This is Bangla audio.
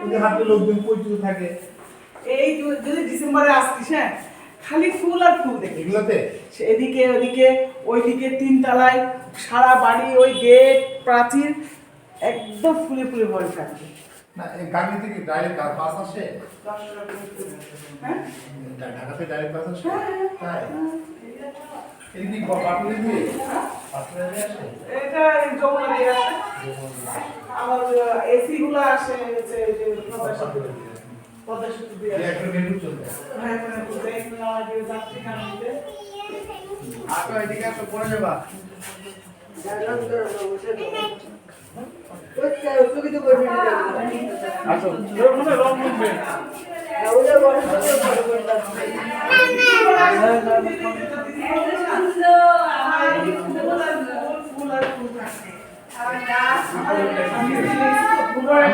ওদের হাতে লোকজন পরিচিত থাকে। এই যদি ডিসেম্বরে আসতিস, হ্যাঁ, খালি ফুল আর ফুল দেখি এগুলোতে এদিকে ওদিকে ওইদিকে 3 তলায় সারা বাড়ি ওই গেট প্রাচীর একদম ফুলে ফুলে ভরে থাকবে। না এই গাড়ি থেকে ডাইরেক্ট বাস আসে? 10 টাকা করে। হ্যাঁ, ঢাকাতে ডাইরেক্ট বাস আসে? হ্যাঁ, তাই এই কি বাটুলে দিয়ে বাটুলে দিয়ে আসে? এটা যমুনা দিয়ে আসে। আমার এসি গুলো আসে হচ্ছে যে পদ্মা সেতু দিয়ে আসে। একটা মেট্রো চলবে। হ্যাঁ, এখানে আমাদের যাত্রী কানুতে আপনি এদিকে আসো, পরে যাবা। আসো ওখানে রং উঠবে। ফুল আর ফুল থাকে। আর গাছ